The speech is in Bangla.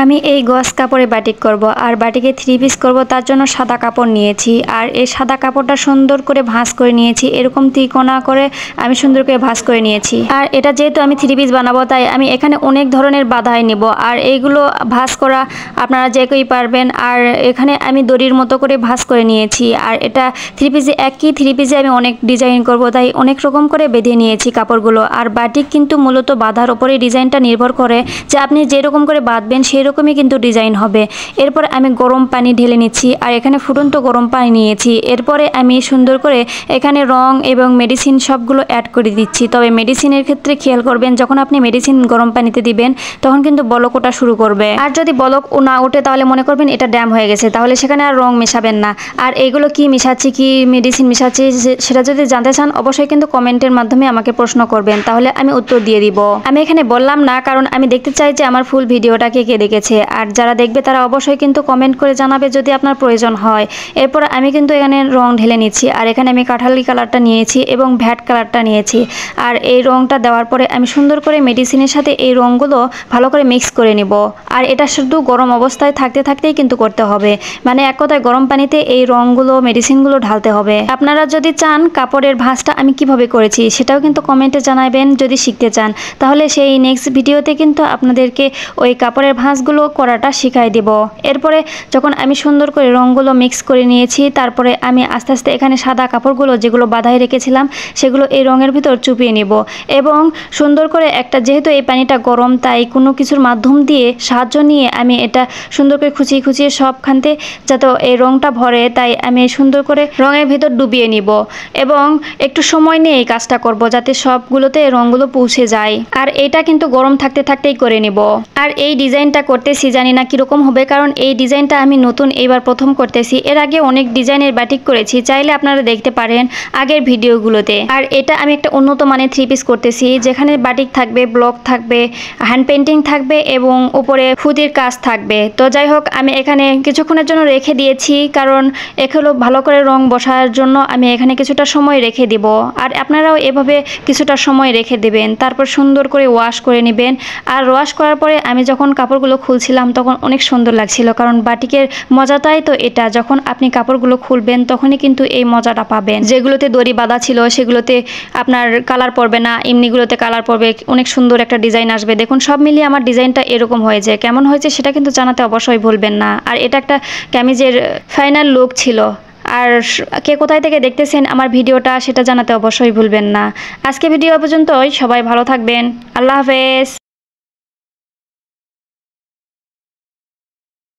আমি এই গজ কাপড়ে বাটিক করব আর বাটিকে 3 পিস করব। তার জন্য সাদা কাপড় নিয়েছি আর এই সাদা কাপড়টা সুন্দর করে ভাঁজ করে নিয়েছি। এরকম ত্রিকোণা করে আমি সুন্দর করে ভাঁজ করে নিয়েছি। আর এটা যেহেতু আমি 3 পিস বানাবো তাই আমি এখানে অনেক ধরনের বাঁধাই নেব। আর এইগুলো ভাঁজ করা আপনারা যে কেউই পারবেন। আর এখানে আমি দড়ির মতো করে ভাঁজ করে নিয়েছি। আর এটা 3 পিসে একই 3 পিসে আমি অনেক ডিজাইন করব তাই অনেক রকম করে বেঁধে নিয়েছি কাপড়গুলো। আর বাটিক কিন্তু মূলত বাঁধার উপরে ডিজাইনটা নির্ভর করে যে আপনি যেরকম করে বাঁধবেন সেই রকমই কিন্তু ডিজাইন হবে। এরপর আমি গরম পানি ঢেলে নিচ্ছি আর এখানে ফুটন্ত গরম পানি নিয়েছি। এরপরে আমি সুন্দর করে এখানে রং এবং মেডিসিন সবগুলো অ্যাড করে দিচ্ছি। তবে মেডিসিনের ক্ষেত্রে খেয়াল করবেন যখন আপনি মেডিসিন গরম পানিতে দিবেন তখন কিন্তু বলক ওঠা শুরু করবে। আর যদি বলক না ওঠে তাহলে মনে করবেন এটা ড্যাম হয়ে গেছে, তাহলে সেখানে আর রং মেশাবেন না। আর এগুলো কি মিশাচ্ছি, কি মেডিসিন মিশাচ্ছি সেটা যদি জানতে চান অবশ্যই কিন্তু কমেন্টের মাধ্যমে আমাকে প্রশ্ন করবেন, তাহলে আমি উত্তর দিয়ে দিব। আমি এখানে বললাম না কারণ আমি দেখতে চাই যে আমার ফুল ভিডিওটা কে কে দেখেছে। আর যারা দেখবে তারা অবশ্যই কিন্তু কমেন্ট করে জানাবে যদি আপনার প্রয়োজন হয়। এরপর আমি কিন্তু এখানে রং ঢেলে নিচ্ছি আর এখানে আমি কাঠালি কালারটা নিয়েছি এবং ভ্যাট কালারটা নিয়েছি। আর এই রংটা দেওয়ার পরে আমি সুন্দর করে মেডিসিনের সাথে এই রংগুলো ভালো করে মিক্স করে নিব। আর এটা শুধু গরম অবস্থায় থাকতে থাকতেই কিন্তু করতে হবে, মানে এক কথায় গরম পানিতে এই রংগুলো মেডিসিনগুলো ঢালতে হবে। আপনারা যদি চান কাপড়ের ভাঁজটা আমি কিভাবে করেছি সেটাও কিন্তু কমেন্টে জানাবেন যদি শিখতে চান, তাহলে সেই নেক্সট ভিডিওতে কিন্তু আপনাদেরকে ওই কাপড়ের ভাঁজগুলো করাটা শিখাই দেব। এরপরে যখন আমি সুন্দর করে রংগুলো মিক্স করে নিয়েছি তারপরে আমি আস্তে আস্তে এখানে সাদা কাপড়গুলো যেগুলো বাঁধাই রেখেছিলাম সেগুলো এই রঙের ভিতর চুপিয়ে নেব এবং সুন্দর করে একটা, যেহেতু এই পানিটা গরম তাই কোনো কিছুর মাধ্যম দিয়ে সাহায্য নিয়ে আমি এটা সুন্দর করে খুঁচিয়ে খুঁচিয়ে সবখানতে যাতে এই রংটা ভরে তাই আমি সুন্দর করে রঙের ভিতর ডুবিয়ে নিব এবং একটু সময় নিয়ে এই কাজটা করব যাতে সবগুলোতে রঙগুলো পৌঁছে যায়। আর এটা কিন্তু গরম থাকতে থাকতেই করে নিব। আর এই ডিজাইনটা করতেছি জানি না কীরকম হবে, কারণ এই ডিজাইনটা আমি নতুন এইবার প্রথম করতেছি। এর আগে অনেক ডিজাইনের বাটিক করেছি, চাইলে আপনারা দেখতে পারেন আগের ভিডিওগুলোতে। আর এটা আমি একটা উন্নত মানের 3 পিস করতেছি যেখানে বাটিক থাকবে, ব্লক থাকবে, হ্যান্ড পেন্টিং থাকবে এবং উপরে ফুদির কাজ থাকবে। তো যাই হোক আমি এখানে কিছুক্ষণের জন্য রেখে দিয়েছি কারণ এগুলো ভালো করে রং বসার জন্য আমি এখানে কিছুটা সময় রেখে দিব। আর আপনারাও এভাবে কিছুটা সময় রেখে দেবেন, তারপর সুন্দর করে ওয়াশ করে নেবেন। আর ওয়াশ করার পরে আমি যখন কাপড়গুলো খুলছিলাম তখন অনেক সুন্দর লাগছিল, কারণ বাটিকের মজাটাই তো এটা, যখন আপনি কাপড়গুলো খুলবেন তখনই কিন্তু এই মজাটা পাবেন। যেগুলোতে দড়ি বাঁধা ছিল সেগুলোতে আপনার কালার পড়বে না, এমনিগুলোতে কালার পড়বে, অনেক সুন্দর একটা ডিজাইন আসবে। দেখুন সব মিলিয়ে আমার ডিজাইনটা এরকম হয়েছে, কেমন হয়েছে সেটা কিন্তু জানাতে অবশ্যই ভুলবেন না। আর এটা একটা কামিজের ফাইনাল লুক ছিল। আর কে কোথায় থেকে দেখতেছেন আমার ভিডিওটা সেটা জানাতে অবশ্যই ভুলবেন না। আজকে ভিডিও পর্যন্তই, সবাই ভালো থাকবেন, আল্লাহ হাফেজ।